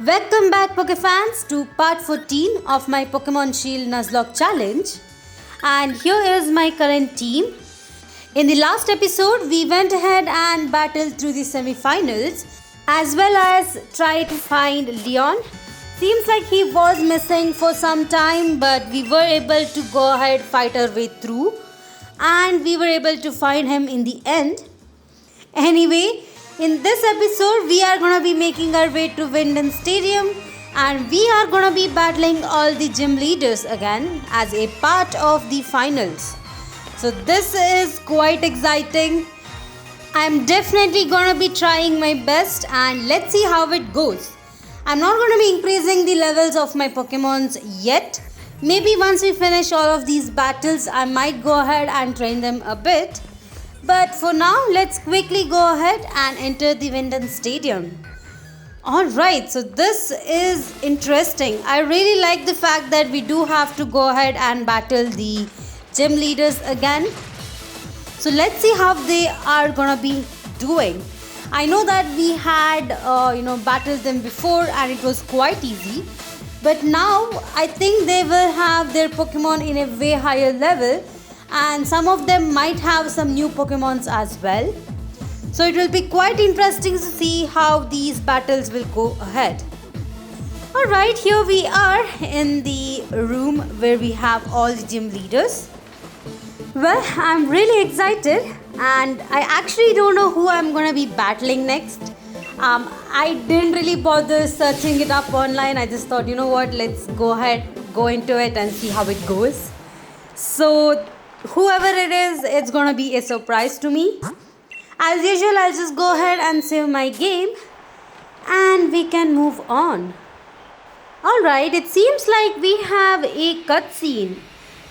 Welcome back Pokefans to part 14 of my Pokémon Shield Nuzlocke challenge, and here is my current team. In the last episode we went ahead and battled through the semi-finals as well as tried to find Leon. Seems like he was missing for some time, but we were able to go ahead fight our way through and we were able to find him in the end. Anyway, in this episode, we are gonna be making our way to Wyndon Stadium and we are gonna be battling all the gym leaders again as a part of the finals. So this is quite exciting. I'm definitely gonna be trying my best and let's see how it goes. I'm not gonna be increasing the levels of my Pokemons yet. Maybe once we finish all of these battles, I might go ahead and train them a bit. But for now, let's quickly go ahead and enter the Wyndon Stadium. Alright, so this is interesting. I really like the fact that we do have to go ahead and battle the gym leaders again. So let's see how they are gonna be doing. I know that we had battled them before and it was quite easy. But now I think they will have their Pokemon in a way higher level. And some of them might have some new Pokemons as well. So it will be quite interesting to see how these battles will go ahead. Alright, here we are in the room where we have all the gym leaders. Well, I'm really excited and I actually don't know who I'm gonna be battling next. I didn't really bother searching it up online. I just thought, you know what, let's go ahead, go into it and see how it goes. So whoever it is, it's gonna be a surprise to me. As usual, I'll just go ahead and save my game and we can move on. Alright, it seems like we have a cutscene.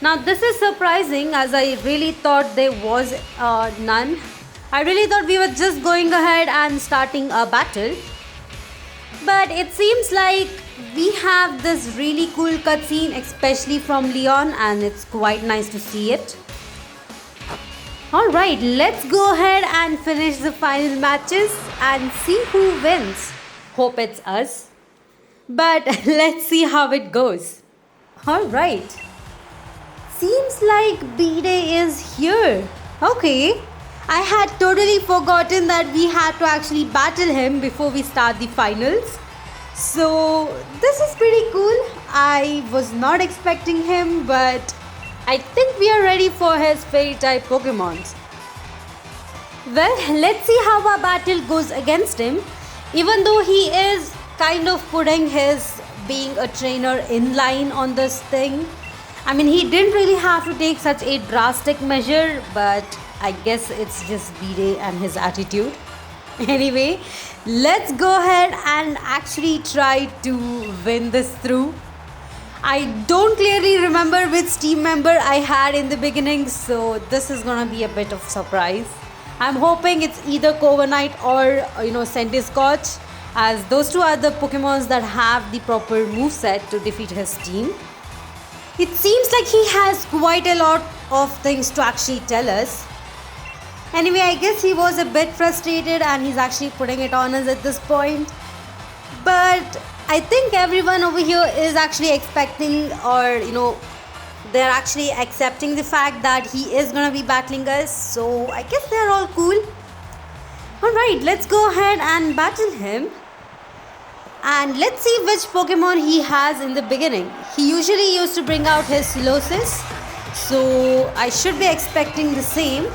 Now this is surprising as I really thought there was none. I really thought we were just going ahead and starting a battle. But it seems like we have this really cool cutscene, especially from Leon, and it's quite nice to see it. Alright, let's go ahead and finish the final matches and see who wins. Hope it's us. But let's see how it goes. Alright. Seems like B-Day is here. Okay. I had totally forgotten that we had to actually battle him before we start the finals. So this is pretty cool. I was not expecting him, but I think we are ready for his fairy type Pokemons. Well, let's see how our battle goes against him. Even though he is kind of putting his being a trainer in line on this thing. I mean, he didn't really have to take such a drastic measure, but I guess it's just B-Day and his attitude. Anyway, let's go ahead and actually try to win this through. I don't clearly remember which team member I had in the beginning, so this is gonna be a bit of surprise. I'm hoping it's either Covanite or Centiscotch, as those two are the Pokemons that have the proper moveset to defeat his team. It seems like he has quite a lot of things to actually tell us. Anyway, I guess he was a bit frustrated and he's actually putting it on us at this point. But I think everyone over here is actually expecting or they're actually accepting the fact that he is gonna be battling us. So I guess they're all cool. Alright, let's go ahead and battle him. And let's see which Pokemon he has in the beginning. He usually used to bring out his Silosis, so I should be expecting the same.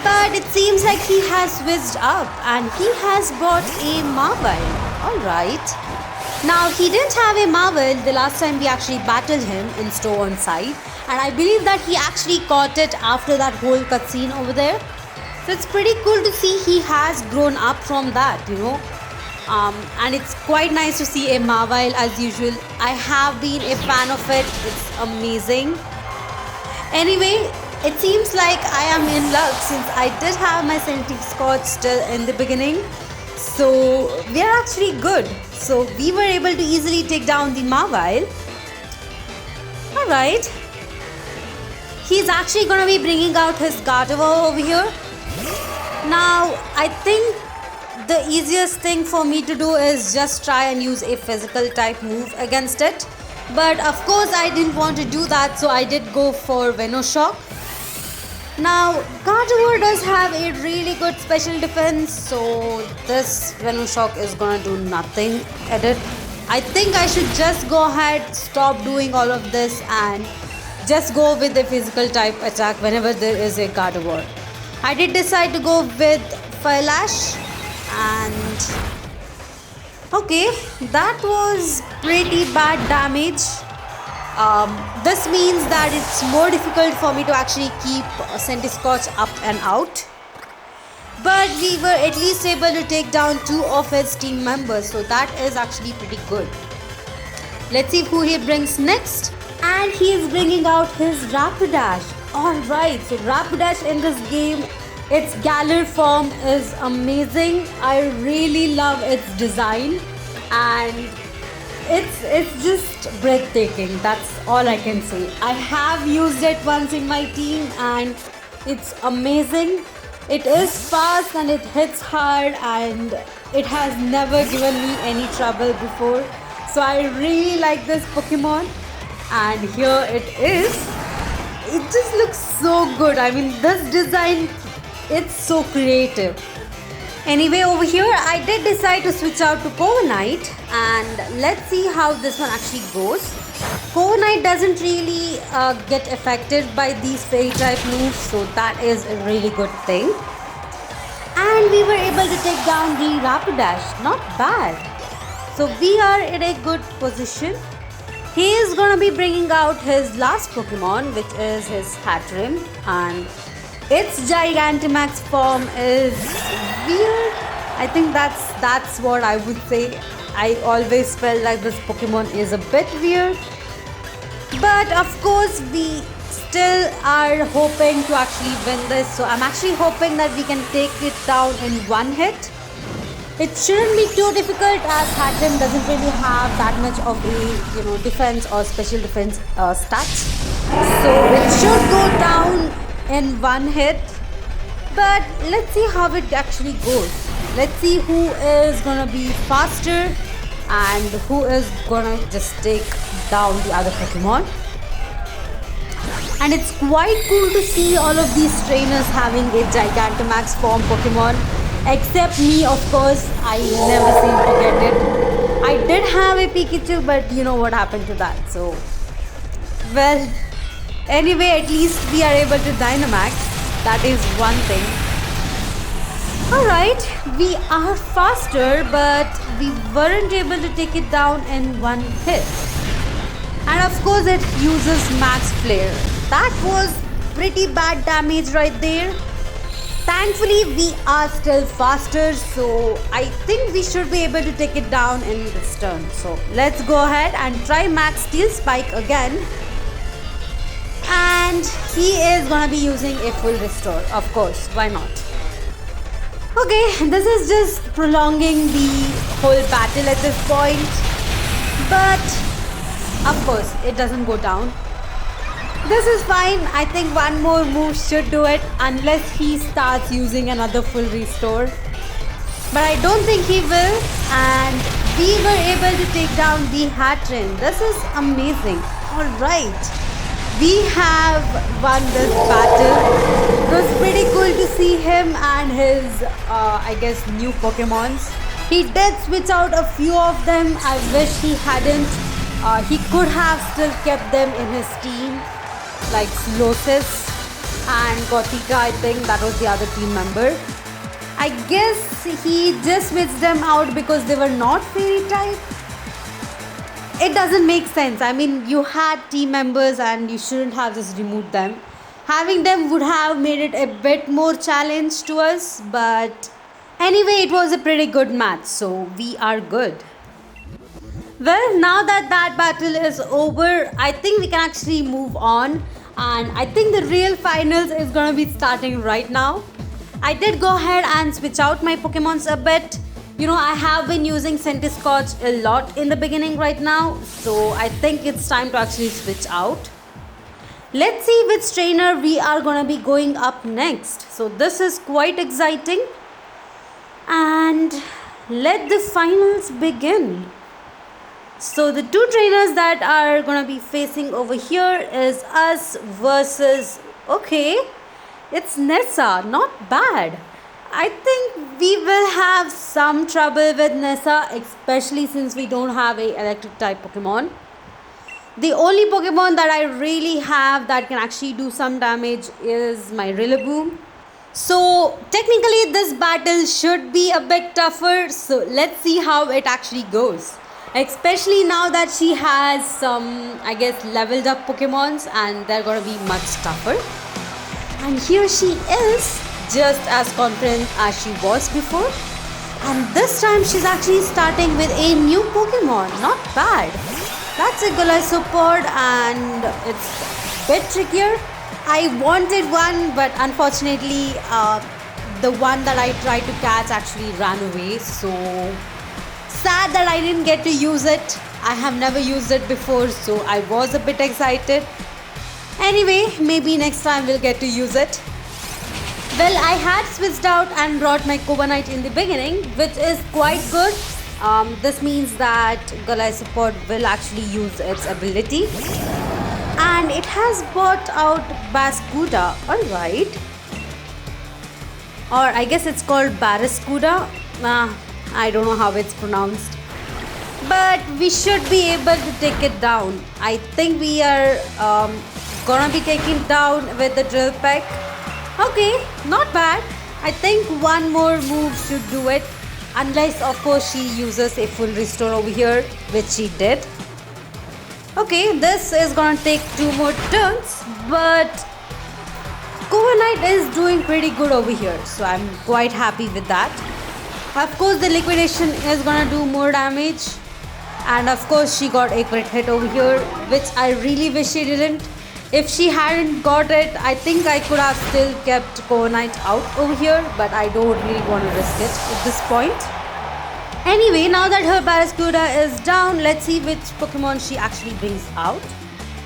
But it seems like he has switched up and he has brought a Marvel. Alright. Now he didn't have a Marvel the last time we actually battled him in Store on Side. And I believe that he actually caught it after that whole cutscene over there. So it's pretty cool to see he has grown up from that, and it's quite nice to see a Marvel as usual. I have been a fan of it. It's amazing. Anyway, it seems like I am in luck since I did have my Centiscotch still in the beginning. So we are actually good. So we were able to easily take down the Marvel. Alright. He's actually going to be bringing out his Gardevoir over here. Now, I think the easiest thing for me to do is just try and use a physical type move against it. But of course I didn't want to do that, so I did go for Venoshock. Now Gardevoir does have a really good special defense, so this Venoshock is gonna do nothing at it. I think I should just go ahead, stop doing all of this and just go with the physical type attack whenever there is a Gardevoir. I did decide to go with Fire Lash, and okay, that was pretty bad damage. This means that it's more difficult for me to actually keep Centiskorch up and out. But we were at least able to take down 2 of his team members, so that is actually pretty good. Let's see who he brings next. And he is bringing out his Rapidash. Alright, so Rapidash in this game, its Galar form is amazing. I really love its design, and it's just breathtaking. That's all I can say. I have used it once in my team and it's amazing. It is fast and it hits hard, and it has never given me any trouble before. So I really like this Pokemon, and here it is. It just looks so good. I mean, this design, it's so creative. Anyway, over here I did decide to switch out to Corviknight, and let's see how this one actually goes. Corviknight doesn't really get affected by these fairy type moves, so that is a really good thing. And we were able to take down the Rapidash. Not bad. So we are in a good position. He is gonna be bringing out his last Pokemon, which is his Hatterene, and its Gigantamax form is weird. I think that's what I would say. I always felt like this Pokemon is a bit weird. But of course we still are hoping to actually win this. So I'm actually hoping that we can take it down in one hit. It shouldn't be too difficult, as Hatterene doesn't really have that much of a defense or special defense stats. So it should go down in one hit. But let's see how it actually goes. Let's see who is gonna be faster and who is gonna just take down the other Pokemon. And it's quite cool to see all of these trainers having a Gigantamax form Pokemon. Except me, of course. I never seem to get it. I did have a Pikachu, but you know what happened to that. So, well, anyway, at least we are able to Dynamax. That is one thing. Alright, we are faster, but we weren't able to take it down in one hit. And of course it uses Max Flare. That was pretty bad damage right there. Thankfully we are still faster, so I think we should be able to take it down in this turn. So let's go ahead and try Max Steel Spike again. And he is gonna be using a full restore, of course, why not? Okay, this is just prolonging the whole battle at this point. But of course, it doesn't go down. This is fine. I think one more move should do it, unless he starts using another full restore. But I don't think he will. And we were able to take down the Hatterene. This is amazing. Alright. We have won this battle. It was pretty cool to see him and his, I guess, new Pokemons. He did switch out a few of them. I wish he hadn't. He could have still kept them in his team, like Slowsis and Gothika. I think that was the other team member. I guess he just switched them out because they were not fairy type. It doesn't make sense. I mean, you had team members and you shouldn't have just removed them. Having them would have made it a bit more challenge to us, but anyway, it was a pretty good match, so we are good. Well, now that battle is over, I think we can actually move on, and I think the real finals is gonna be starting right now. I did go ahead and switch out my Pokemons a bit. You know, I have been using Centiskorch a lot in the beginning right now, so I think it's time to actually switch out. Let's see which trainer we are gonna be going up next. So this is quite exciting. And let the finals begin. So the two trainers that are gonna be facing over here is us versus, okay, it's Nessa, not bad. I think we will have some trouble with Nessa, especially since we don't have a electric type Pokemon. The only Pokemon that I really have that can actually do some damage is my Rillaboom. So technically this battle should be a bit tougher, so let's see how it actually goes. Especially now that she has some, I guess, leveled up Pokemons and they're gonna be much tougher. And here she is, just as confident as she was before. And this time she's actually starting with a new Pokemon, not bad. That's a Golisopod and it's a bit trickier. I wanted one, but unfortunately the one that I tried to catch actually ran away, so sad that I didn't get to use it. I have never used it before, so I was a bit excited. Anyway, maybe next time we'll get to use it. Well, I had switched out and brought my Cobonite in the beginning, which is quite good. This means that Golisopod will actually use its ability. And it has brought out Bascuda, alright. Or I guess it's called Barraskewda. I don't know how it's pronounced. But we should be able to take it down. I think we are gonna be taken down with the drill peck. Okay, not bad. I think one more move should do it. Unless of course she uses a full restore over here, which she did. Okay, this is gonna take 2 more turns, but Cobonite is doing pretty good over here, so I'm quite happy with that. Of course, the liquidation is gonna do more damage, and of course she got a crit hit over here, which I really wish she didn't. If she hadn't got it, I think I could have still kept Cobonite out over here, but I don't really want to risk it at this point. Anyway, now that her Barraskewda is down, let's see which Pokemon she actually brings out.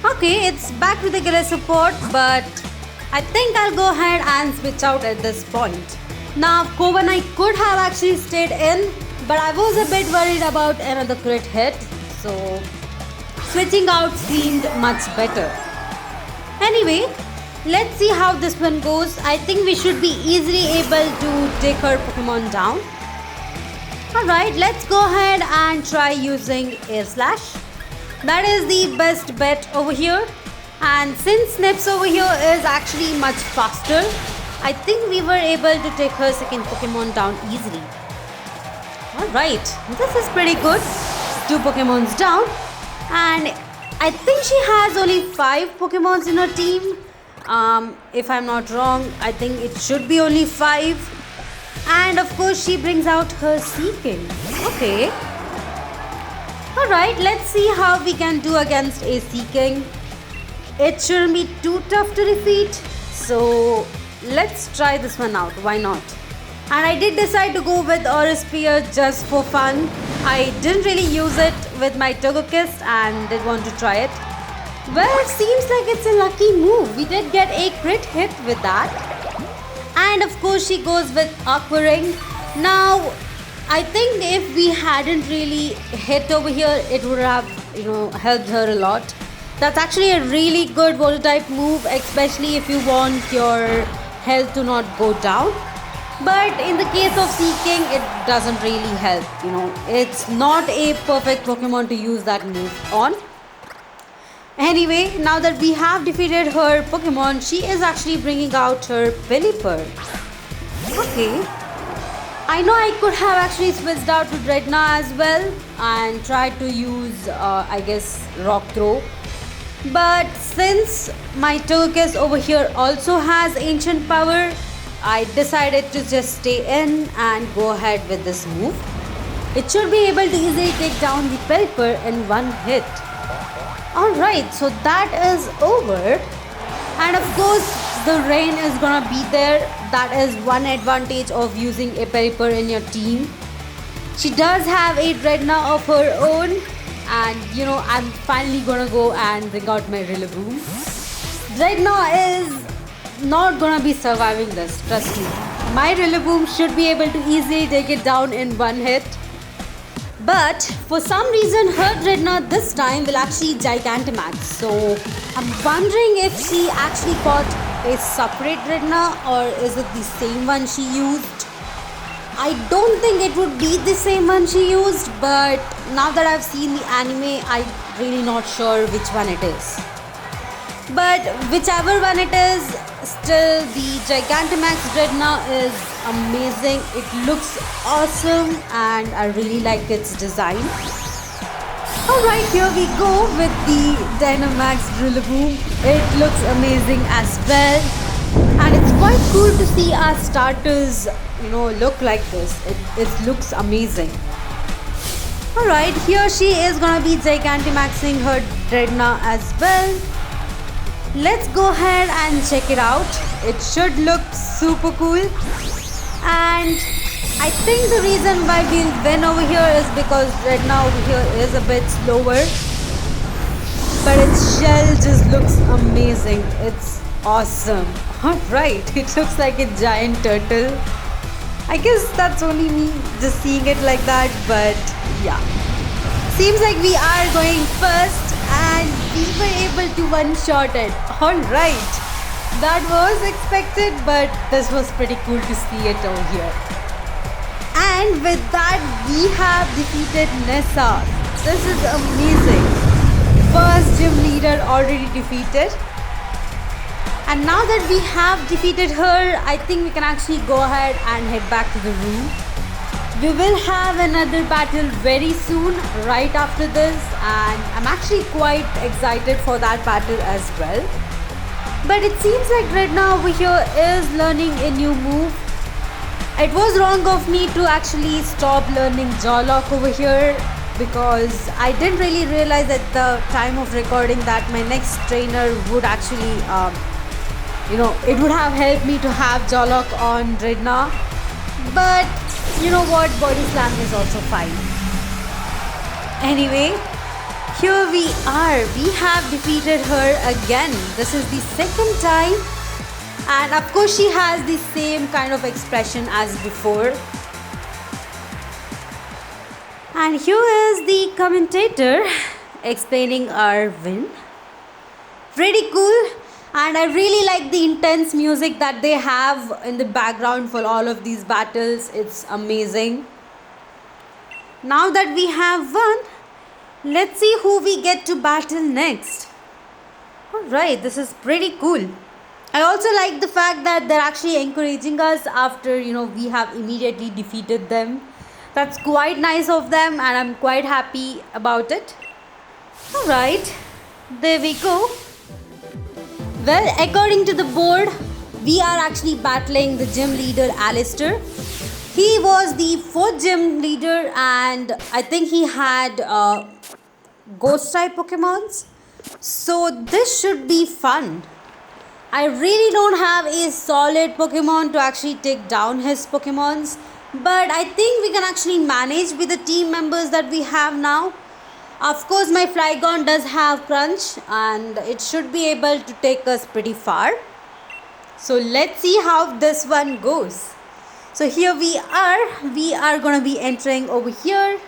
Okay, it's back with the Golisopod, but I think I'll go ahead and switch out at this point. Now, Cobonite could have actually stayed in, but I was a bit worried about another crit hit, so switching out seemed much better. Anyway, let's see how this one goes. I think we should be easily able to take her Pokemon down. Alright, let's go ahead and try using Air Slash. That is the best bet over here. And since Snips over here is actually much faster, I think we were able to take her second Pokemon down easily. Alright, this is pretty good. 2 Pokemons down. And I think she has only 5 Pokemons in her team. If I'm not wrong, I think it should be only 5. And of course she brings out her Seeking. Okay. Alright, let's see how we can do against a Seeking. It shouldn't be too tough to defeat. So let's try this one out. Why not? And I did decide to go with Aura Spear just for fun. I didn't really use it with my Togekiss and did want to try it. Well, it seems like it's a lucky move. We did get a crit hit with that. And of course she goes with Aqua Ring. Now, I think if we hadn't really hit over here, it would have, helped her a lot. That's actually a really good water type move, especially if you want your health to not go down. But in the case of Seeking, it doesn't really help, It's not a perfect Pokemon to use that move on. Anyway, now that we have defeated her Pokemon, she is actually bringing out her Pelipper. Okay. I know I could have actually switched out to Dreadnought as well and tried to use, Rock Throw. But since my Togekiss over here also has Ancient Power, I decided to just stay in and go ahead with this move. It should be able to easily take down the Pelipper in one hit. Alright, so that is over. And of course, the rain is gonna be there. That is one advantage of using a Pelipper in your team. She does have a Dreadnought of her own. And I'm finally gonna go and bring out my Rillaboom. Dreadnought is not gonna be surviving this, trust me. My Rillaboom should be able to easily take it down in one hit. But for some reason her Dreadnought this time will actually Gigantamax. So I'm wondering if she actually fought a separate Dreadnought or is it the same one she used? I don't think it would be the same one she used, but now that I've seen the anime, I'm really not sure which one it is. But whichever one it is, still the Gigantamax Dreadnought is amazing. It looks awesome and I really like its design. Alright, here we go with the Dynamax Rillaboom. It looks amazing as well. And it's quite cool to see our starters, look like this. It looks amazing. Alright, here she is gonna be Gigantamaxing her Dreadnought as well. Let's go ahead and check it out. It should look super cool. And I think the reason why we win over here is because Dreadnought over here is a bit slower. But its shell just looks amazing. It's awesome. Alright, it looks like a giant turtle. I guess that's only me just seeing it like that, but yeah. Seems like we are going first and we were able to one-shot it. Alright, that was expected, but this was pretty cool to see it over here. And with that, we have defeated Nessa. This is amazing. First gym leader already defeated. And now that we have defeated her, I think we can actually go ahead and head back to the room. We will have another battle very soon, right after this, and I'm actually quite excited for that battle as well. But it seems like Dreadnought over here is learning a new move. It was wrong of me to actually stop learning Jawlock over here because I didn't really realize at the time of recording that my next trainer would actually, it would have helped me to have Jawlock on Dreadnought. But you know what, Body Slam is also fine. Anyway, here we are. We have defeated her again. This is the second time. And of course she has the same kind of expression as before. And here is the commentator explaining our win. Pretty cool. And I really like the intense music that they have in the background for all of these battles. It's amazing. Now that we have won, let's see who we get to battle next. Alright, this is pretty cool. I also like the fact that they're actually encouraging us after, we have immediately defeated them. That's quite nice of them and I'm quite happy about it. Alright, there we go. Well, according to the board, we are actually battling the gym leader Alistair. He was the 4th gym leader and I think he had ghost type Pokemons. So this should be fun. I really don't have a solid Pokemon to actually take down his Pokemons. But I think we can actually manage with the team members that we have now. Of course, my Flygon does have Crunch and it should be able to take us pretty far. So let's see how this one goes. So here we are going to be entering over here.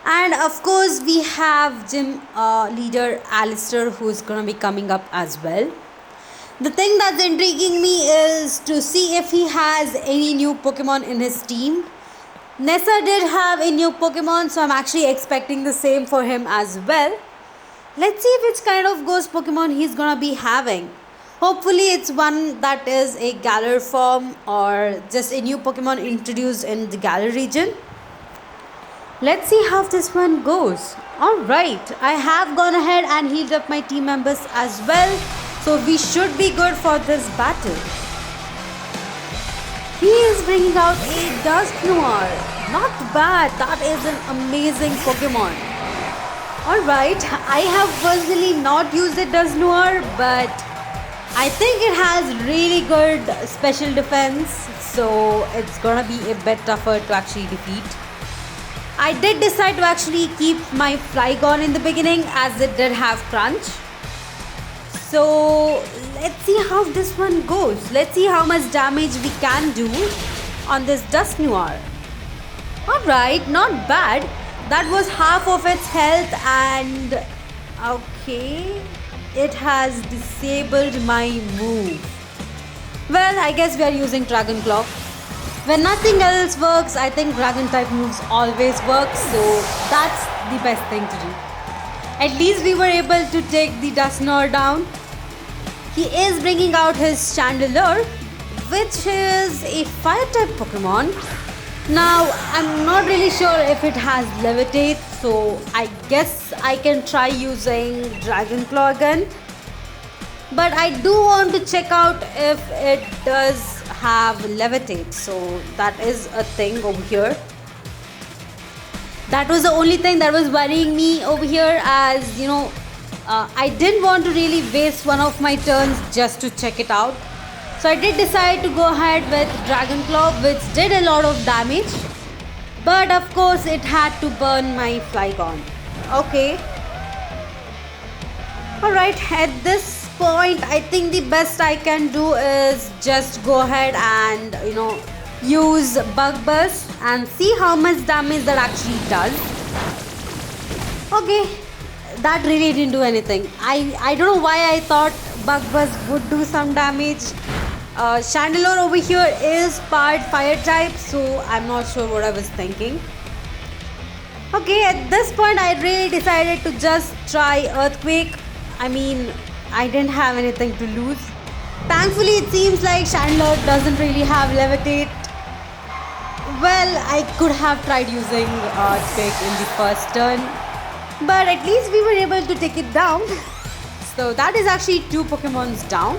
And of course, we have gym leader Alistair who's going to be coming up as well. The thing that's intriguing me is to see if he has any new Pokemon in his team. Nessa did have a new Pokemon, so I'm actually expecting the same for him as well. Let's see which kind of ghost Pokemon he's gonna be having. Hopefully it's one that is a Galar form or just a new Pokemon introduced in the Galar region. Let's see how this one goes. Alright, I have gone ahead and healed up my team members as well. So we should be good for this battle. He is bringing out a Dusknoir. Not bad. That is an amazing Pokemon. Alright, I have personally not used the Dusknoir, but I think it has really good special defense. So it's gonna be a bit tougher to actually defeat. I did decide to actually keep my Flygon in the beginning as it did have Crunch. So let's see how this one goes. Let's see how much damage we can do on this Dust Noir. Alright, not bad. That was half of its health and okay, it has disabled my move. Well, I guess we are using Dragon Claw. When nothing else works, I think Dragon type moves always work, so that's the best thing to do. At least we were able to take the Dusknoir down. He is bringing out his Chandelure, which is a fire type Pokemon. Now, I'm not really sure if it has Levitate, so I guess I can try using Dragon Claw again. But I do want to check out if it does have Levitate, so that is a thing over here. That was the only thing that was worrying me over here, as you know, I didn't want to really waste one of my turns just to check it out. So I did decide to go ahead with Dragon Claw, which did a lot of damage. But of course it had to burn my Flygon. Okay. Alright, at this point I think the best I can do is just go ahead and use Bug Buzz and see how much damage that actually does. Okay, that really didn't do anything. I don't know why I thought Bug Buzz would do some damage. Chandelure over here is part fire type, so I'm not sure what I was thinking. Okay, at this point I really decided to just try Earthquake. I mean, I didn't have anything to lose. Thankfully it seems like Chandelure doesn't really have Levitate. Well, I could have tried using Earthquake in the first turn, but at least we were able to take it down. So that is actually 2 Pokemons down.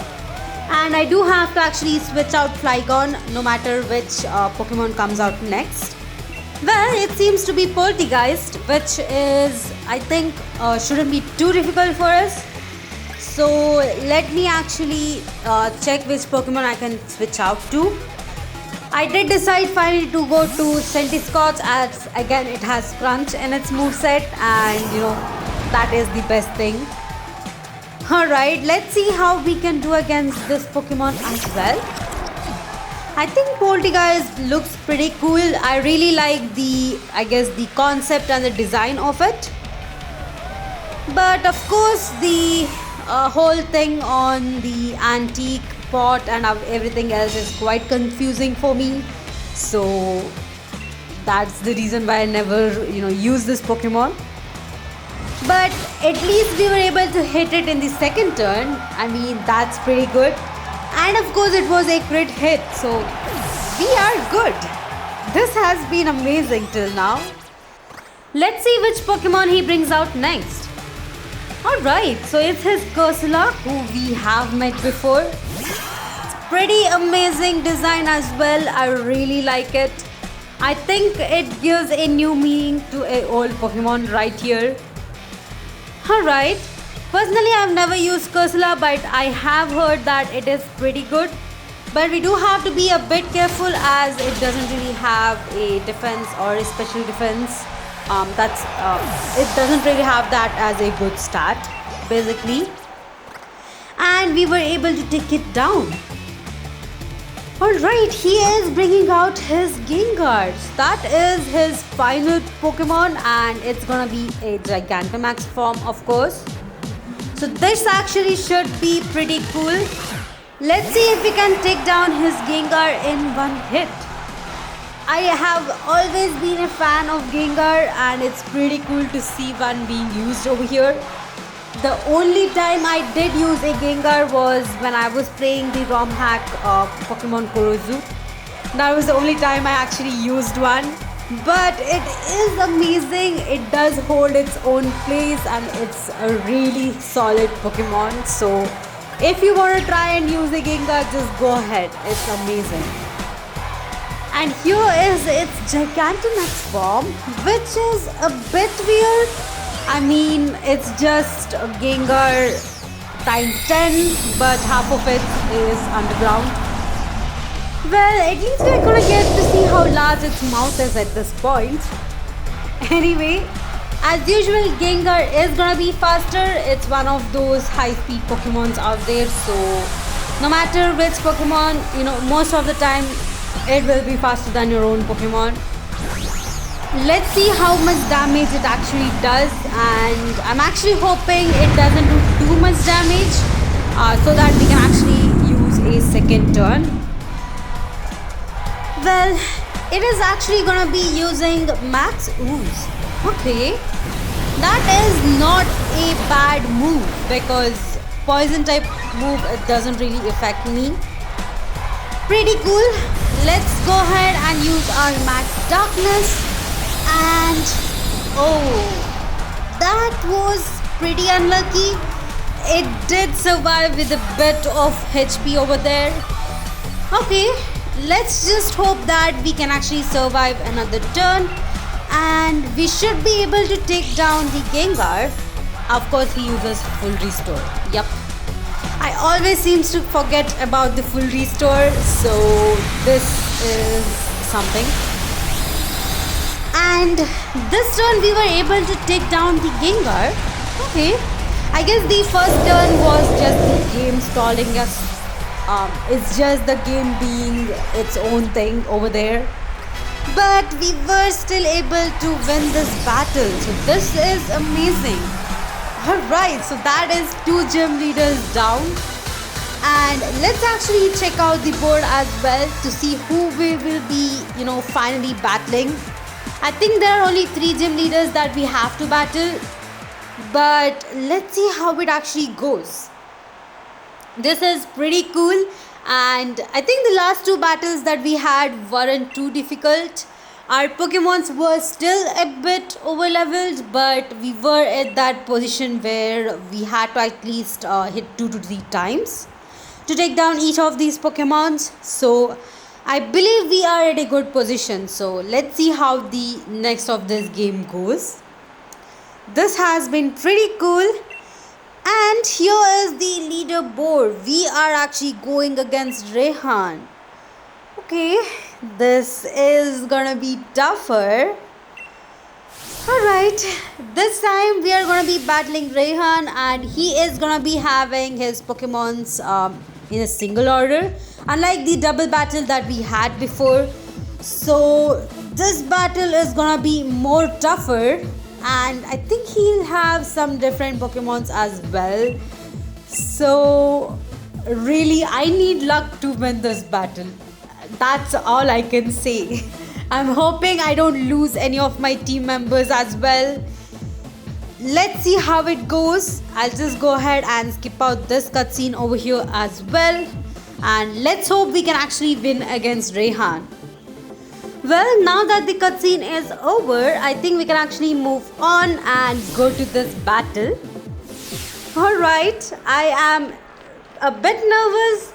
And I do have to actually switch out Flygon no matter which Pokemon comes out next. Well, it seems to be Poltergeist, which is, I think, shouldn't be too difficult for us. So let me actually check which Pokemon I can switch out to. I did decide finally to go to Centiskorch, as again it has Crunch in its moveset, and that is the best thing. Alright, let's see how we can do against this Pokemon as well. I think Poltergeist looks pretty cool. I really like the concept and the design of it. But of course the whole thing on the antique pot and everything else is quite confusing for me. So that's the reason why I never use this Pokemon. But at least we were able to hit it in the second turn. I mean, that's pretty good. And of course it was a crit hit, so we are good. This has been amazing till now. Let's see which Pokemon he brings out next. Alright, so it's his Cursula, who we have met before. It's pretty amazing design as well. I really like it. I think it gives a new meaning to an old Pokemon right here. Alright, personally I've never used Cursula, but I have heard that it is pretty good. But we do have to be a bit careful, as it doesn't really have a defense or a special defense. It doesn't really have that as a good stat, basically. And we were able to take it down. Alright, he is bringing out his Gengar. That is his final Pokemon, and it's gonna be a Gigantamax form, of course. So this actually should be pretty cool. Let's see if we can take down his Gengar in one hit. I have always been a fan of Gengar, and it's pretty cool to see one being used over here. The only time I did use a Gengar was when I was playing the ROM hack of Pokemon Kurozu. That was the only time I actually used one. But it is amazing. It does hold its own place, and it's a really solid Pokemon. So if you want to try and use a Gengar, just go ahead. It's amazing. And here is its Gigantamax form, which is a bit weird. I mean, it's just a Gengar times 10, but half of it is underground. Well, at least we're gonna get to see how large its mouth is at this point. Anyway, As usual, Gengar is gonna be faster. It's one of those high-speed Pokemons out there, so no matter which Pokemon, most of the time it will be faster than your own Pokemon. Let's see how much damage it actually does, and I'm actually hoping it doesn't do too much damage so that we can actually use a second turn. Well, it is actually gonna be using Max Ooze. Okay, that is not a bad move because poison type move doesn't really affect me. Pretty cool. Let's go ahead and use our Max Darkness. And oh, that was pretty unlucky. It did survive with a bit of HP over there. Okay, let's just hope that we can actually survive another turn and we should be able to take down the Gengar. Of course, he uses full restore. Yep, I always seem to forget about the full restore, so this is something. And this turn we were able to take down the Gengar. Okay, I guess the first turn was just the game stalling us. It's just the game being its own thing over there. But we were still able to win this battle. So this is amazing. Alright, so that is 2 gym leaders down. And let's actually check out the board as well to see who we will be, finally battling. I think there are only 3 gym leaders that we have to battle, but let's see how it actually goes. This is pretty cool, and I think the last 2 battles that we had weren't too difficult. Our Pokemons were still a bit over leveled, but we were at that position where we had to at least hit 2 to 3 times to take down each of these Pokemons. So I believe we are at a good position, so let's see how the next of this game goes. This has been pretty cool, and here is the leaderboard. We are actually going against Rehan. Okay, this is gonna be tougher. Alright, this time we are gonna be battling Rehan, and he is gonna be having his Pokemons in a single order, unlike the double battle that we had before. So this battle is gonna be more tougher, and I think he'll have some different Pokemons as well. So really, I need luck to win this battle. That's all I can say. I'm hoping I don't lose any of my team members as well. Let's see how it goes. I'll just go ahead and skip out this cutscene over here as well. And let's hope we can actually win against Rehan. Well, now that the cutscene is over, I think we can actually move on and go to this battle. Alright, I am a bit nervous,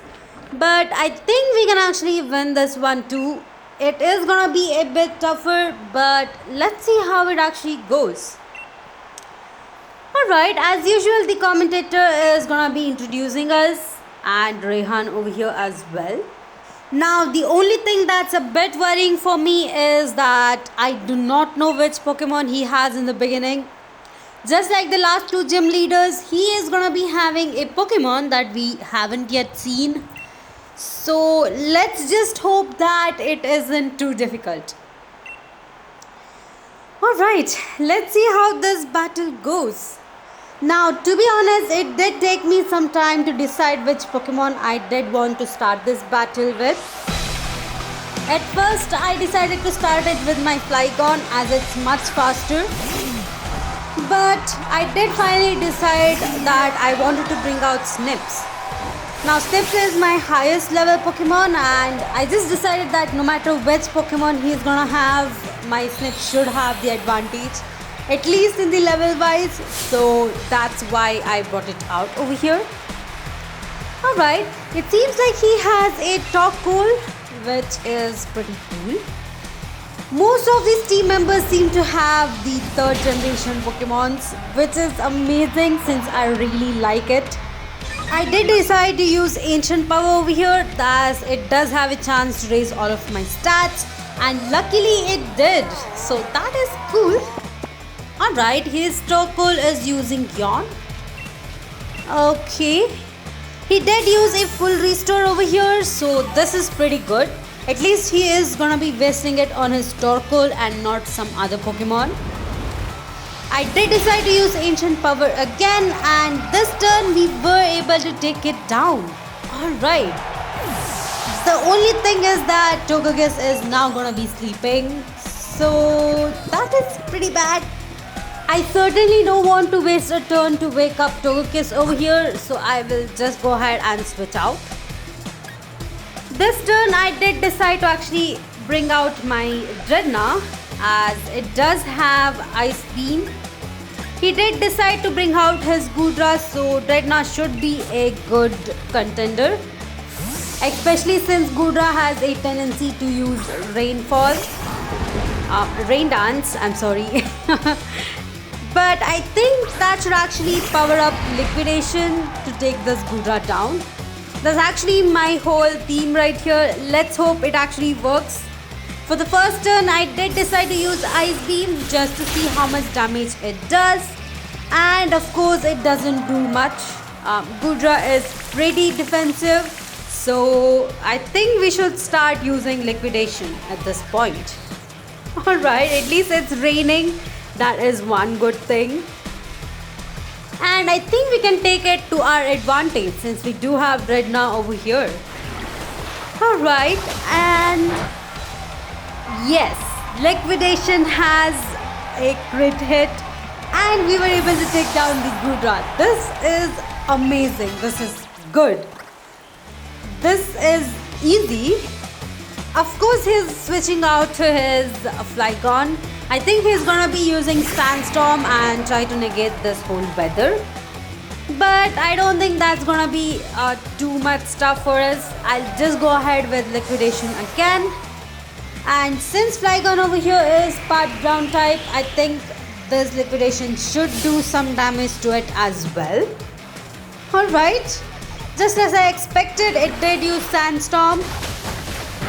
but I think we can actually win this one too. It is gonna be a bit tougher, but let's see how it actually goes. Alright, as usual, the commentator is gonna be introducing us and Rehan over here as well. Now, the only thing that's a bit worrying for me is that I do not know which Pokemon he has in the beginning. Just like the last 2 gym leaders, he is gonna be having a Pokemon that we haven't yet seen. So let's just hope that it isn't too difficult. Alright, let's see how this battle goes. Now, to be honest, it did take me some time to decide which Pokemon I did want to start this battle with. At first, I decided to start it with my Flygon as it's much faster. But I did finally decide that I wanted to bring out Snips. Now, Snips is my highest level Pokemon, and I just decided that no matter which Pokemon he's gonna have, my Snips should have the advantage, at least in the level wise. So that's why I brought it out over here. Alright, it seems like he has a Torkoal, which is pretty cool. Most of these team members seem to have the 3rd generation Pokemons, which is amazing since I really like it. I did decide to use Ancient Power over here, thus it does have a chance to raise all of my stats, and luckily it did, so that is cool. Alright, his Torkoal is using Yawn. Okay. He did use a full restore over here, so this is pretty good. At least he is gonna be wasting it on his Torkoal and not some other Pokemon. I did decide to use Ancient Power again, and this turn we were able to take it down. Alright. The only thing is that Togekiss is now gonna be sleeping, so that is pretty bad. I certainly don't want to waste a turn to wake up Togekiss over here, so I will just go ahead and switch out. This turn I did decide to actually bring out my Dreadnought, as it does have Ice Beam. He did decide to bring out his Goodra, so Dreadnought should be a good contender. Especially since Goodra has a tendency to use Rain Dance, I'm sorry. But I think that should actually power up Liquidation to take this Goodra down. That's actually my whole theme right here. Let's hope it actually works. For the first turn, I did decide to use Ice Beam just to see how much damage it does. And of course, it doesn't do much. Goodra is pretty defensive. So I think we should start using Liquidation at this point. Alright, at least it's raining. That is one good thing. And I think we can take it to our advantage since we do have Dreadnought over here. Alright, and yes, Liquidation has a crit hit and we were able to take down the Goodra. This is amazing. This is good. This is easy. Of course, he's switching out to his Flygon. I think he's gonna be using Sandstorm and try to negate this whole weather. But I don't think that's gonna be too much stuff for us. I'll just go ahead with Liquidation again. And since Flygon over here is part ground type, I think this Liquidation should do some damage to it as well. Alright, just as I expected, it did use Sandstorm.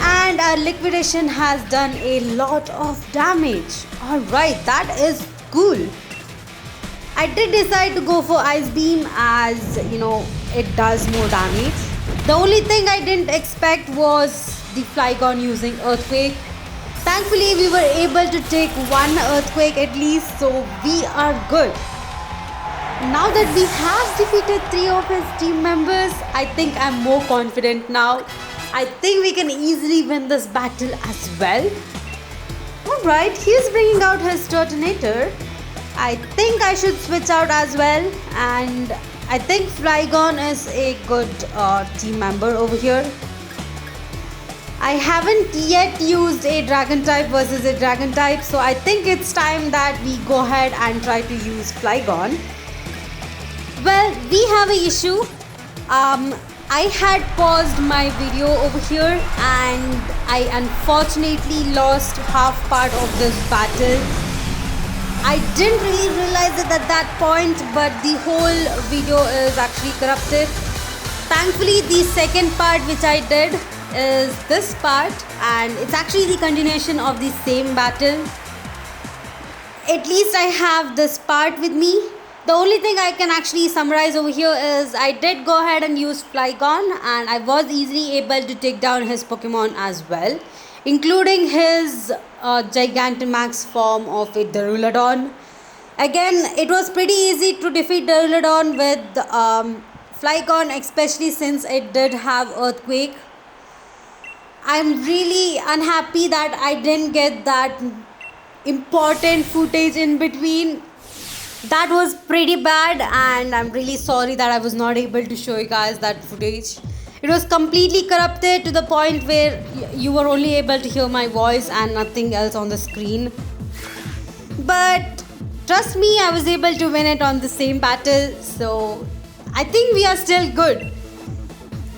And our Liquidation has done a lot of damage. Alright, that is cool. I did decide to go for Ice Beam as, you know, it does more damage. The only thing I didn't expect was the Flygon using Earthquake. Thankfully, we were able to take one Earthquake at least, so we are good. Now that we have defeated 3 of his team members, I think I'm more confident now. I think we can easily win this battle as well. Alright, he's bringing out his Turtonator. I think I should switch out as well. And I think Flygon is a good team member over here. I haven't yet used a Dragon type versus a Dragon type. So I think it's time that we go ahead and try to use Flygon. Well, we have an issue. I had paused my video over here and I unfortunately lost half part of this battle. I didn't really realize it at that point, but the whole video is actually corrupted. Thankfully, the second part which I did is this part, and it's actually the continuation of the same battle. At least I have this part with me. The only thing I can actually summarize over here is I did go ahead and use Flygon and I was easily able to take down his Pokemon as well, including his Gigantamax form of a Duraludon. Again, it was pretty easy to defeat Duraludon with Flygon, especially since it did have Earthquake. I'm really unhappy that I didn't get that important footage in between. That was pretty bad and I'm really sorry that I was not able to show you guys that footage. It was completely corrupted to the point where you were only able to hear my voice and nothing else on the screen. But trust me, I was able to win it on the same battle, so I think we are still good.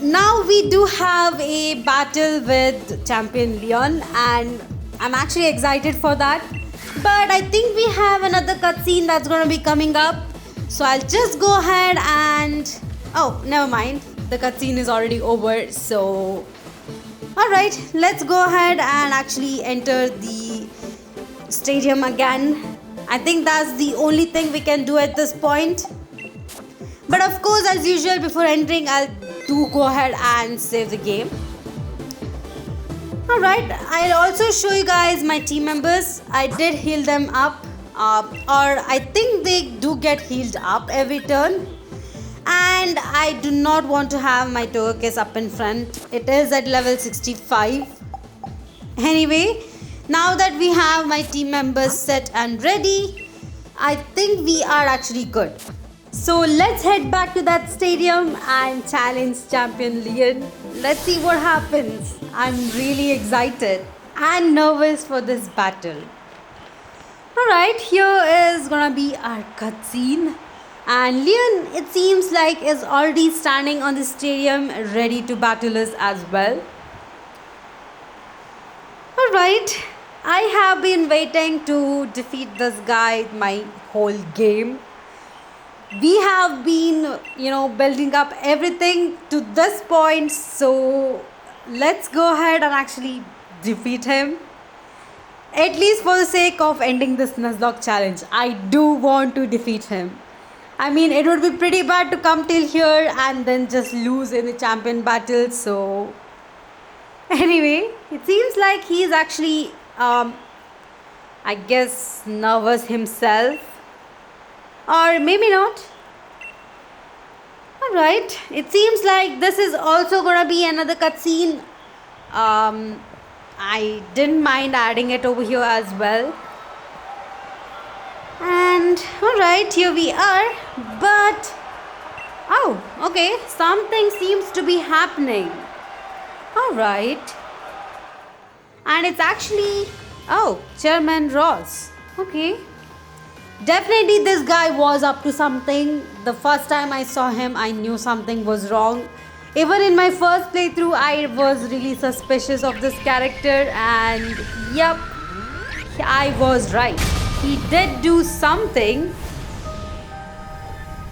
Now we do have a battle with Champion Leon and I'm actually excited for that. But I think we have another cutscene that's going to be coming up. So I'll just go ahead and... oh, never mind. The cutscene is already over. So... alright, let's go ahead and actually enter the stadium again. I think that's the only thing we can do at this point. But of course, as usual, before entering, I'll go ahead and save the game. Alright, I'll also show you guys my team members. I did heal them up, or I think they do get healed up every turn. And I do not want to have my Togekiss up in front. It is at level 65. Anyway, now that we have my team members set and ready, I think we are actually good. So let's head back to that stadium and challenge champion Leon. Let's see what happens. I'm really excited and nervous for this battle. Alright, here is gonna be our cutscene. And Leon, it seems like, is already standing on the stadium ready to battle us as well. Alright, I have been waiting to defeat this guy my whole game. We have been, building up everything to this point, so let's go ahead and actually defeat him. At least for the sake of ending this Nuzlocke challenge, I do want to defeat him. I mean, it would be pretty bad to come till here and then just lose in the champion battle, so... Anyway, it seems like he's actually, I guess, nervous himself. Or maybe not. Alright, it seems like this is also gonna be another cutscene. I didn't mind adding it over here as well. And alright, here we are. But, oh, okay, something seems to be happening. Alright. And it's actually, Chairman Ross. Okay. Definitely this guy was up to something. The first time I saw him, I knew something was wrong. Even in my first playthrough, I was really suspicious of this character, and yep, I was right. He did do something.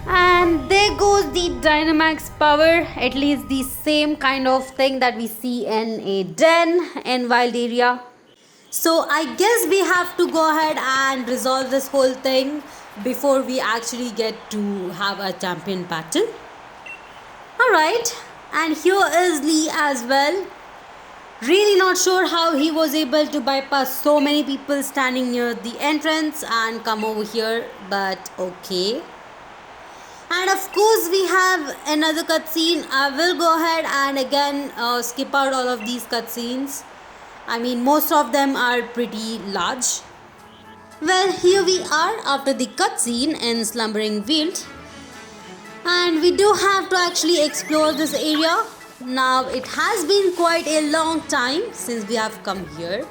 And there goes the Dynamax power, at least the same kind of thing that we see in a den in Wild Area. So I guess we have to go ahead and resolve this whole thing before we actually get to have a champion battle. Alright, and here is Lee as well. Really not sure how he was able to bypass so many people standing near the entrance and come over here, but okay. And of course we have another cutscene. I will go ahead and again skip out all of these cutscenes. I mean, most of them are pretty large. Well, here we are after the cutscene in Slumbering Field. And we do have to actually explore this area. Now, it has been quite a long time since we have come here.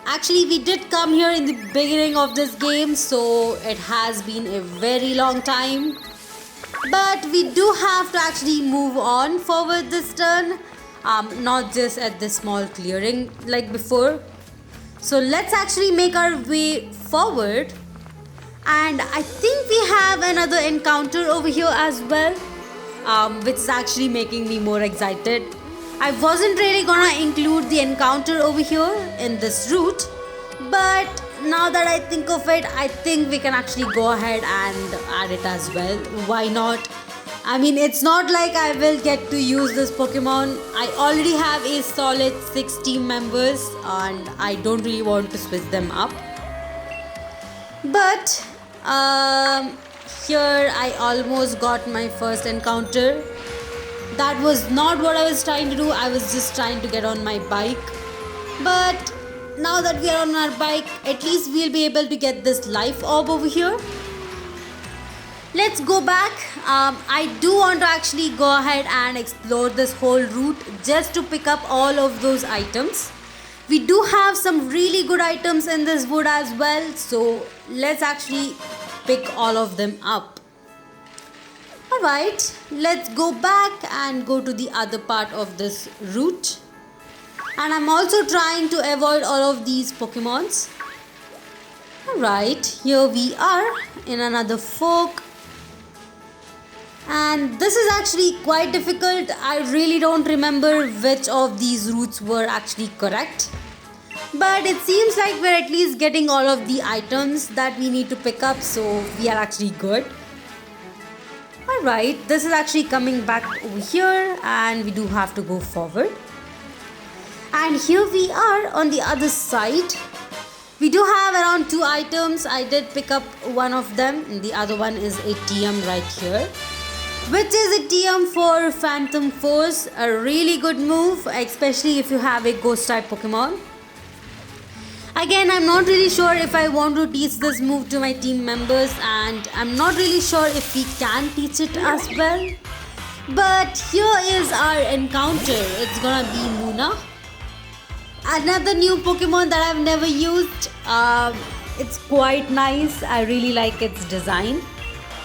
Actually, we did come here in the beginning of this game, so it has been a very long time. But we do have to actually move on forward this turn. Not just at this small clearing like before. So let's actually make our way forward. And I think we have another encounter over here as well, which is actually making me more excited. I wasn't really gonna include the encounter over here in this route, but now that I think of it, I think we can actually go ahead and add it as well. Why not? I mean, it's not like I will get to use this Pokemon. I already have a solid 6 team members and I don't really want to switch them up. But here I almost got my first encounter. That was not what I was trying to do. I was just trying to get on my bike. But now that we are on our bike, at least we'll be able to get this life orb over here. Let's go back. I do want to actually go ahead and explore this whole route just to pick up all of those items. We do have some really good items in this wood as well, so let's actually pick all of them up. Alright, let's go back and go to the other part of this route. And I'm also trying to avoid all of these Pokemons. Alright, here we are in another fork. And this is actually quite difficult. I really don't remember which of these routes were actually correct. But it seems like we're at least getting all of the items that we need to pick up, so we are actually good. Alright, this is actually coming back over here and we do have to go forward. And here we are on the other side. We do have around 2 items. I did pick up one of them and the other one is a TM right here, which is a TM for Phantom Force. A really good move, especially if you have a ghost type Pokemon. Again, I'm not really sure if I want to teach this move to my team members, and I'm not really sure if we can teach it as well. But here is our encounter. It's gonna be Muna. Another new Pokemon that I've never used. It's quite nice. I really like its design.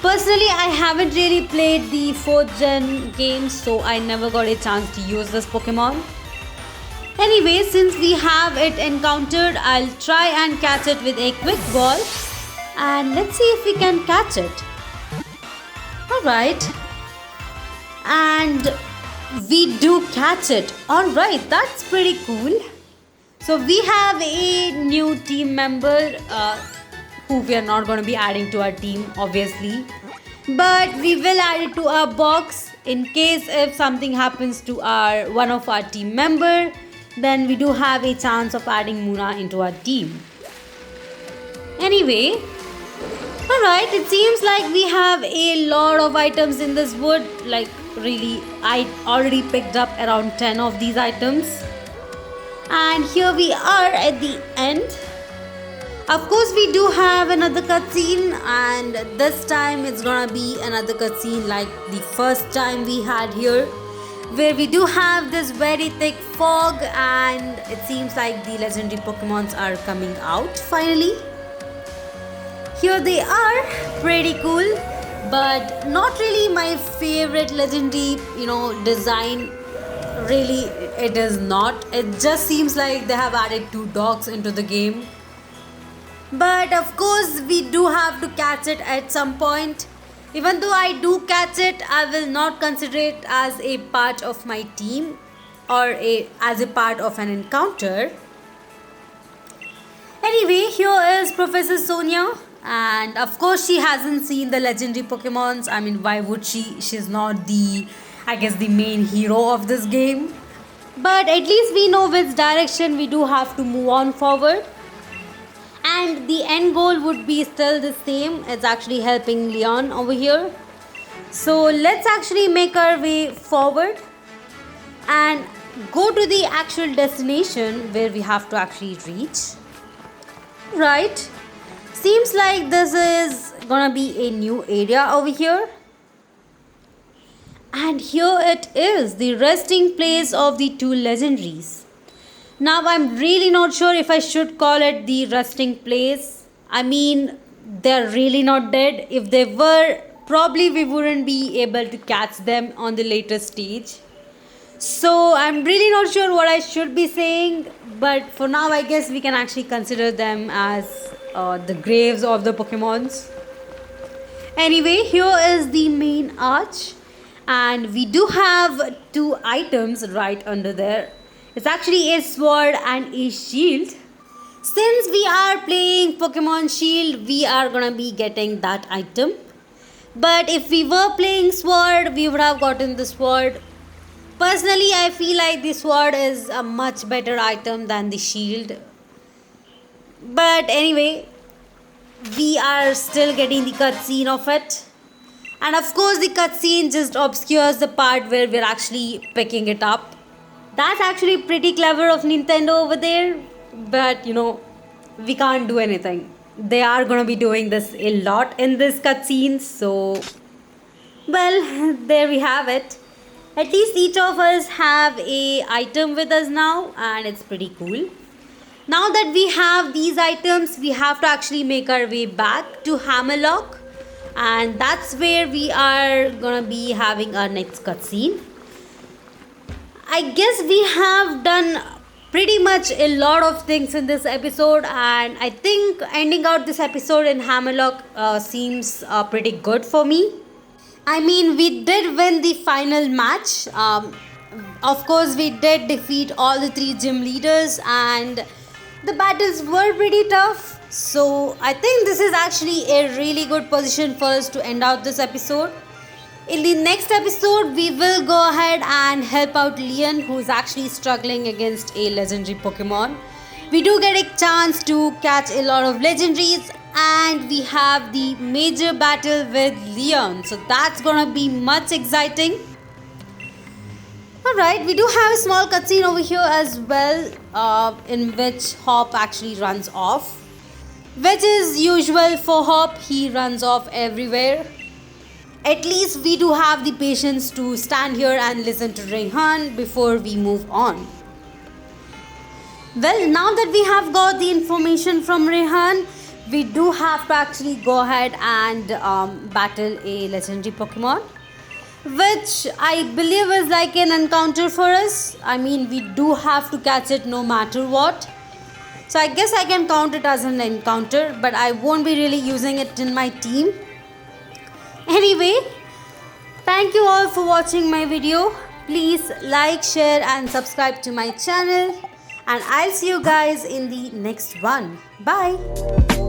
Personally, I haven't really played the 4th gen games, so I never got a chance to use this Pokemon. Anyway, since we have it encountered, I'll try and catch it with a quick ball. And let's see if we can catch it. Alright. And we do catch it. Alright, that's pretty cool. So we have a new team member who we are not going to be adding to our team, obviously. But we will add it to our box in case if something happens to one of our team member. Then we do have a chance of adding Muna into our team. Anyway, alright, it seems like we have a lot of items in this wood. Like really, I already picked up around 10 of these items. And here we are at the end. Of course, we do have another cutscene, and this time it's gonna be another cutscene like the first time we had here, where we do have this very thick fog and it seems like the legendary Pokemons are coming out finally. Here they are, pretty cool, but not really my favorite legendary, design. Really, it is not. It just seems like they have added 2 dogs into the game. But of course, we do have to catch it at some point. Even though I do catch it, I will not consider it as a part of my team or as a part of an encounter. Anyway, here is Professor Sonia, and of course she hasn't seen the legendary Pokemons. I mean, why would she? She's not the main hero of this game. But at least we know which direction we do have to move on forward. And the end goal would be still the same. It's actually helping Leon over here. So let's actually make our way forward and go to the actual destination where we have to actually reach. Right. Seems like this is gonna be a new area over here. And here it is, the resting place of the 2 legendaries. Now I'm really not sure if I should call it the resting place. I mean, they're really not dead. If they were, probably we wouldn't be able to catch them on the later stage. So I'm really not sure what I should be saying. But for now, I guess we can actually consider them as the graves of the Pokemons. Anyway, here is the main arch. And we do have 2 items right under there. It's actually a sword and a shield. Since we are playing Pokemon Shield, we are gonna be getting that item. But if we were playing sword, we would have gotten the sword. Personally, I feel like the sword is a much better item than the shield. But anyway, we are still getting the cutscene of it. And of course, the cutscene just obscures the part where we're actually picking it up. That's actually pretty clever of Nintendo over there. But, we can't do anything. They are going to be doing this a lot in this cutscene. So, well, there we have it. At least each of us have a item with us now. And it's pretty cool. Now that we have these items, we have to actually make our way back to Hammerlock. And that's where we are gonna be having our next cutscene. I guess we have done pretty much a lot of things in this episode, and I think ending out this episode in Hammerlock seems pretty good for me. I mean, we did win the final match. Of course, we did defeat all the 3 gym leaders, and The battles were pretty tough, so I think this is actually a really good position for us to end out this episode. In the next episode, we will go ahead and help out Leon, who is actually struggling against a legendary Pokemon. We do get a chance to catch a lot of legendaries, and we have the major battle with Leon, so that's gonna be much exciting. Alright, we do have a small cutscene over here as well, in which Hop actually runs off. Which is usual for Hop, he runs off everywhere. At least we do have the patience to stand here and listen to Rehan before we move on. Well, now that we have got the information from Rehan, we do have to actually go ahead and battle a legendary Pokemon, which I believe is like an encounter for us. I mean, we do have to catch it no matter what. So I guess I can count it as an encounter, but I won't be really using it in my team. Anyway, thank you all for watching my video. Please like, share and subscribe to my channel. And I'll see you guys in the next one. Bye.